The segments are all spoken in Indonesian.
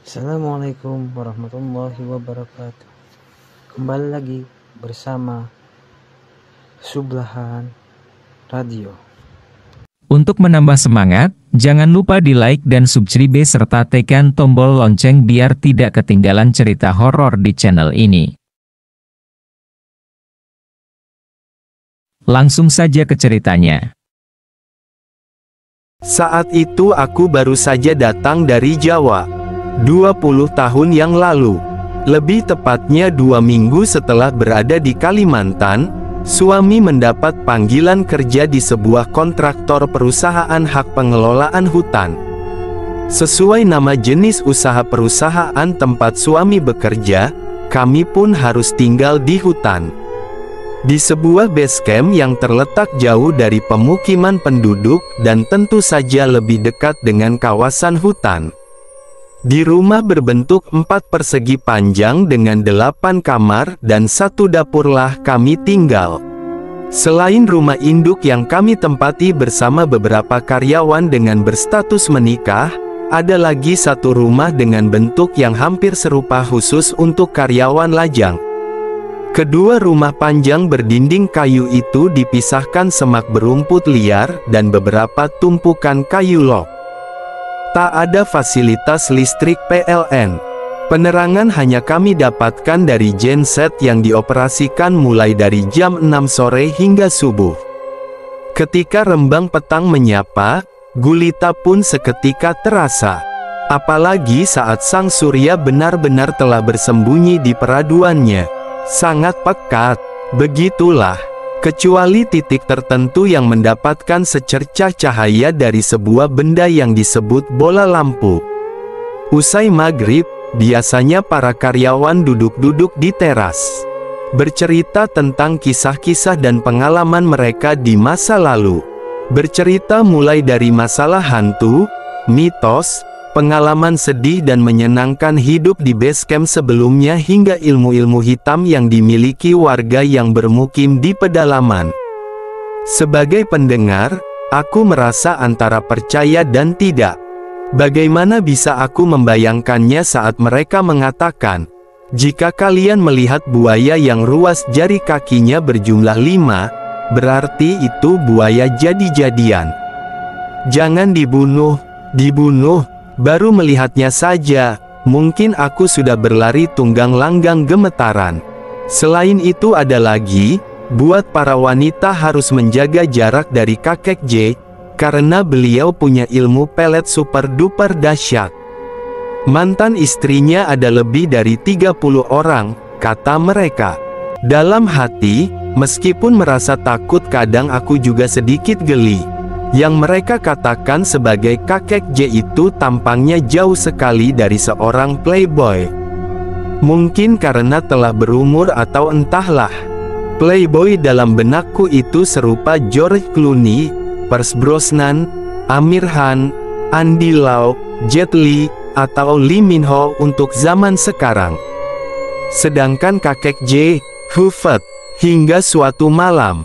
Assalamualaikum warahmatullahi wabarakatuh. Kembali lagi bersama Sublahan Radio. Untuk menambah semangat, jangan lupa di like dan subscribe serta tekan tombol lonceng biar tidak ketinggalan cerita horor di channel ini. Langsung saja ke ceritanya. Saat itu aku baru saja datang dari Jawa. 20 tahun yang lalu. Lebih tepatnya 2 minggu setelah berada di Kalimantan, suami mendapat panggilan kerja di sebuah kontraktor perusahaan hak pengelolaan hutan. Sesuai nama jenis usaha perusahaan tempat suami bekerja, kami pun harus tinggal di hutan. Di sebuah base camp yang terletak jauh dari pemukiman penduduk dan tentu saja lebih dekat dengan kawasan hutan. Di rumah berbentuk 4 persegi panjang dengan 8 kamar dan 1 dapurlah kami tinggal. Selain rumah induk yang kami tempati bersama beberapa karyawan dengan berstatus menikah, ada lagi 1 rumah dengan bentuk yang hampir serupa khusus untuk karyawan lajang. Kedua rumah panjang berdinding kayu itu dipisahkan semak berumput liar dan beberapa tumpukan kayu log. Tak ada fasilitas listrik PLN. Penerangan hanya kami dapatkan dari genset yang dioperasikan mulai dari jam 6 sore hingga subuh. Ketika rembang petang menyapa, gulita pun seketika terasa. Apalagi saat sang surya benar-benar telah bersembunyi di peraduannya. Sangat pekat, begitulah. Kecuali titik tertentu yang mendapatkan secercah cahaya dari sebuah benda yang disebut bola lampu. Usai maghrib, biasanya para karyawan duduk-duduk di teras, bercerita tentang kisah-kisah dan pengalaman mereka di masa lalu. Bercerita mulai dari masalah hantu, mitos, pengalaman sedih dan menyenangkan hidup di base camp sebelumnya hingga ilmu-ilmu hitam yang dimiliki warga yang bermukim di pedalaman. Sebagai pendengar, aku merasa antara percaya dan tidak. Bagaimana bisa aku membayangkannya saat mereka mengatakan, jika kalian melihat buaya yang ruas jari kakinya berjumlah 5, berarti itu buaya jadi-jadian. Jangan dibunuh, baru melihatnya saja, mungkin aku sudah berlari tunggang langgang gemetaran. Selain itu ada lagi, buat para wanita harus menjaga jarak dari kakek J, karena beliau punya ilmu pelet super duper dahsyat. Mantan istrinya ada lebih dari 30 orang, kata mereka. Dalam hati, meskipun merasa takut kadang aku juga sedikit geli. Yang mereka katakan sebagai kakek J itu tampangnya jauh sekali dari seorang playboy. Mungkin karena telah berumur atau entahlah. Playboy dalam benakku itu serupa George Clooney, Pierce Brosnan, Amir Khan, Andy Lau, Jet Li, atau Lee Min Ho untuk zaman sekarang. Sedangkan kakek J, Hufet, hingga suatu malam,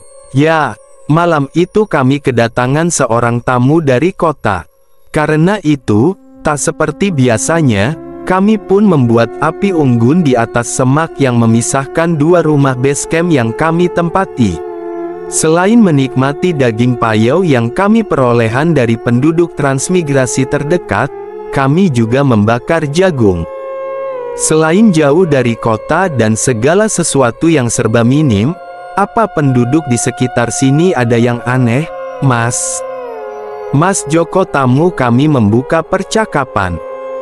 malam itu kami kedatangan seorang tamu dari kota. Karena itu, tak seperti biasanya, kami pun membuat api unggun di atas semak yang memisahkan 2 rumah base camp yang kami tempati. Selain menikmati daging payau yang kami perolehan dari penduduk transmigrasi terdekat, kami juga membakar jagung. Selain jauh dari kota dan segala sesuatu yang serba minim, apa penduduk di sekitar sini ada yang aneh, Mas? Mas Joko tamu kami membuka percakapan.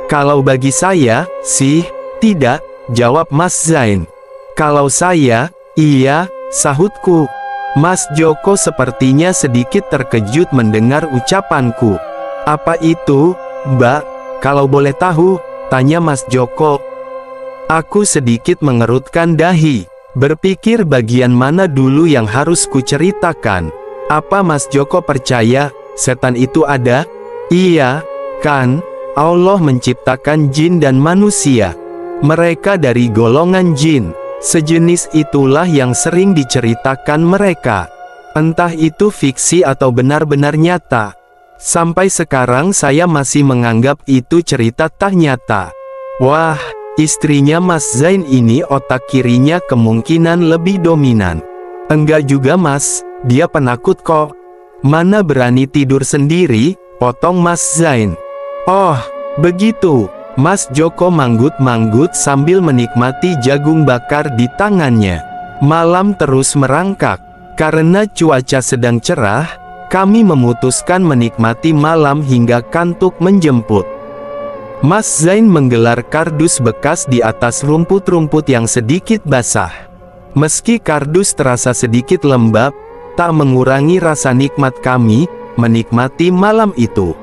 Kalau bagi saya, sih, tidak, jawab Mas Zain. Kalau saya, iya, sahutku. Mas Joko sepertinya sedikit terkejut mendengar ucapanku. Apa itu, Mbak? Kalau boleh tahu, tanya Mas Joko. Aku sedikit mengerutkan dahi. Berpikir bagian mana dulu yang harus kuceritakan. Apa Mas Joko percaya, setan itu ada? Iya, kan? Allah menciptakan jin dan manusia. Mereka dari golongan jin. Sejenis itulah yang sering diceritakan mereka. Entah itu fiksi atau benar-benar nyata. Sampai sekarang saya masih menganggap itu cerita tak nyata. Wah, istrinya Mas Zain ini otak kirinya kemungkinan lebih dominan. Enggak juga Mas, dia penakut kok. Mana berani tidur sendiri, potong Mas Zain. Oh, begitu. Mas Joko manggut-manggut sambil menikmati jagung bakar di tangannya. Malam terus merangkak. Karena cuaca sedang cerah, kami memutuskan menikmati malam hingga kantuk menjemput. Mas Zain menggelar kardus bekas di atas rumput-rumput yang sedikit basah. Meski kardus terasa sedikit lembab, tak mengurangi rasa nikmat kami menikmati malam itu.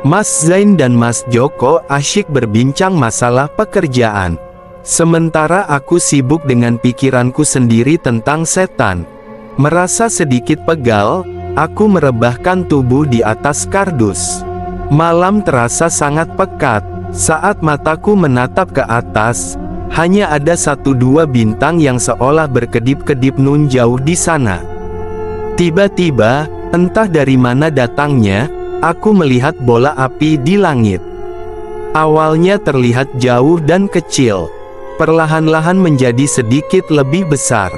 Mas Zain dan Mas Joko asyik berbincang masalah pekerjaan. Sementara aku sibuk dengan pikiranku sendiri tentang setan. Merasa sedikit pegal, aku merebahkan tubuh di atas kardus. Malam terasa sangat pekat. Saat mataku menatap ke atas, hanya ada 1-2 bintang yang seolah berkedip-kedip nun jauh di sana. Tiba-tiba, entah dari mana datangnya, aku melihat bola api di langit. Awalnya terlihat jauh dan kecil, perlahan-lahan menjadi sedikit lebih besar.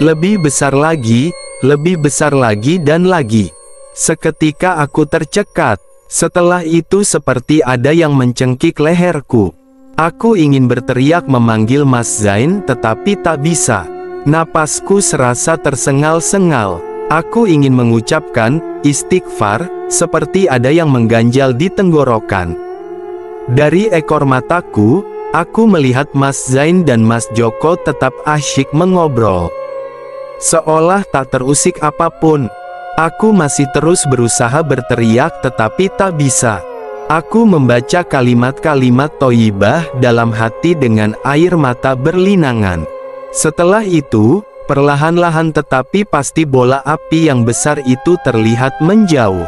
Lebih besar lagi, lebih besar lagi dan lagi. Seketika aku tercekat. Setelah itu seperti ada yang mencengkik leherku. Aku ingin berteriak memanggil Mas Zain tetapi tak bisa. Napasku serasa tersengal-sengal. Aku ingin mengucapkan istighfar, seperti ada yang mengganjal di tenggorokan. Dari ekor mataku, aku melihat Mas Zain dan Mas Joko tetap asyik mengobrol. Seolah tak terusik apapun. Aku masih terus berusaha berteriak tetapi tak bisa. Aku membaca kalimat-kalimat thoyyibah dalam hati dengan air mata berlinangan. Setelah itu, perlahan-lahan tetapi pasti bola api yang besar itu terlihat menjauh.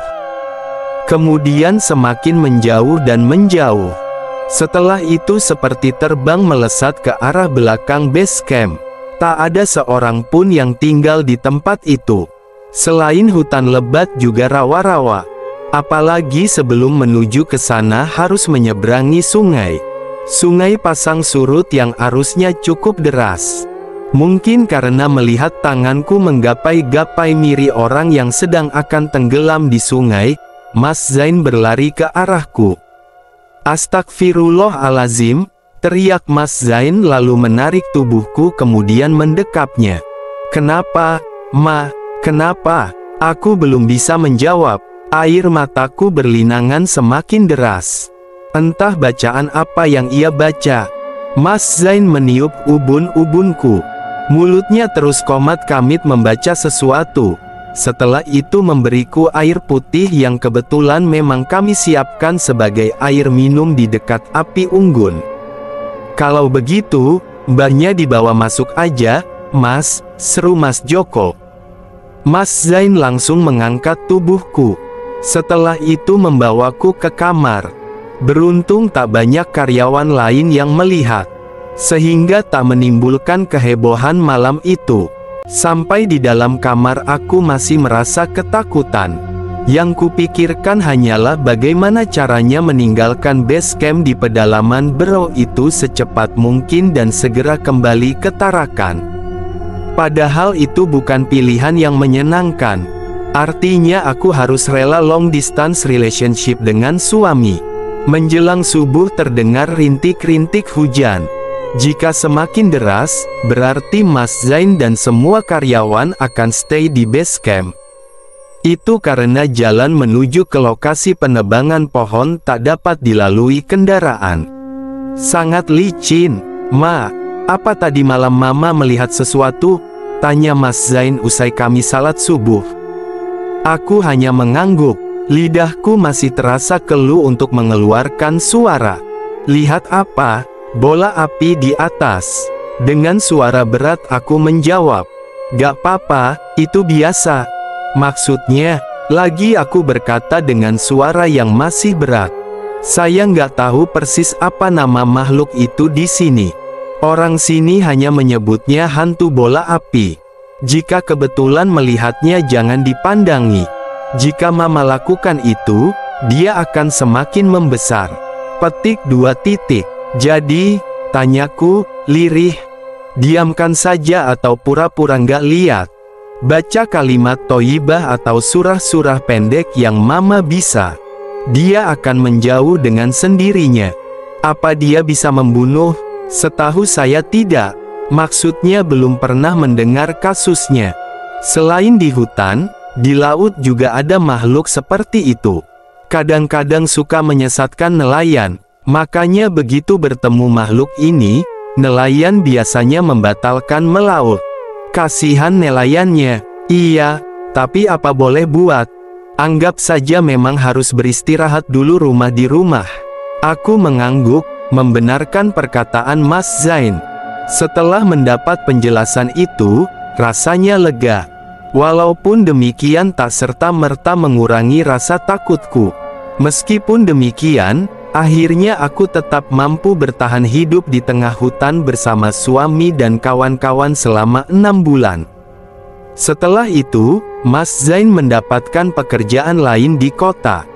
Kemudian semakin menjauh dan menjauh. Setelah itu seperti terbang melesat ke arah belakang base camp. Tak ada seorang pun yang tinggal di tempat itu. Selain hutan lebat juga rawa-rawa. Apalagi sebelum menuju ke sana harus menyeberangi sungai. Sungai pasang surut yang arusnya cukup deras. Mungkin karena melihat tanganku menggapai-gapai miri orang yang sedang akan tenggelam di sungai, Mas Zain berlari ke arahku. Astagfirullahalazim, teriak Mas Zain lalu menarik tubuhku kemudian mendekapnya. Kenapa, Ma? Kenapa? Aku belum bisa menjawab. Air mataku berlinangan semakin deras. Entah bacaan apa yang ia baca. Mas Zain meniup ubun-ubunku. Mulutnya terus komat kamit membaca sesuatu. Setelah itu memberiku air putih yang kebetulan memang kami siapkan sebagai air minum di dekat api unggun. Kalau begitu, mbahnya dibawa masuk aja, Mas, seru Mas Joko. Mas Zain langsung mengangkat tubuhku. Setelah itu membawaku ke kamar. Beruntung tak banyak karyawan lain yang melihat, sehingga tak menimbulkan kehebohan malam itu. Sampai di dalam kamar aku masih merasa ketakutan. Yang kupikirkan hanyalah bagaimana caranya meninggalkan base camp di pedalaman Berau itu secepat mungkin dan segera kembali ke Tarakan. Padahal itu bukan pilihan yang menyenangkan. Artinya aku harus rela long distance relationship dengan suami. Menjelang subuh terdengar rintik-rintik hujan. Jika semakin deras, berarti Mas Zain dan semua karyawan akan stay di base camp. Itu karena jalan menuju ke lokasi penebangan pohon tak dapat dilalui kendaraan. Sangat licin. Ma, apa tadi malam Mama melihat sesuatu? Tanya Mas Zain usai kami salat subuh. Aku hanya mengangguk. Lidahku masih terasa keluh untuk mengeluarkan suara. Lihat apa? Bola api di atas. Dengan suara berat aku menjawab. Gak apa-apa, itu biasa. Maksudnya, lagi aku berkata dengan suara yang masih berat. Saya nggak tahu persis apa nama makhluk itu di sini. Orang sini hanya menyebutnya hantu bola api. Jika kebetulan melihatnya jangan dipandangi. Jika Mama lakukan itu, dia akan semakin membesar. Petik 2 titik. Jadi, tanyaku, lirih, diamkan saja atau pura-pura nggak lihat? Baca kalimat thoibah atau surah-surah pendek yang mama bisa. Dia akan menjauh dengan sendirinya. Apa dia bisa membunuh? Setahu saya tidak. Maksudnya belum pernah mendengar kasusnya. Selain di hutan, di laut juga ada makhluk seperti itu. Kadang-kadang suka menyesatkan nelayan. Makanya begitu bertemu makhluk ini, nelayan biasanya membatalkan melaut. Kasihan nelayannya. Iya, tapi apa boleh buat? Anggap saja memang harus beristirahat dulu di rumah. Aku mengangguk, membenarkan perkataan Mas Zain. Setelah mendapat penjelasan itu, rasanya lega. Walaupun demikian tak serta-merta mengurangi rasa takutku. Meskipun demikian, akhirnya aku tetap mampu bertahan hidup di tengah hutan bersama suami dan kawan-kawan selama 6 bulan. Setelah itu, Mas Zain mendapatkan pekerjaan lain di kota.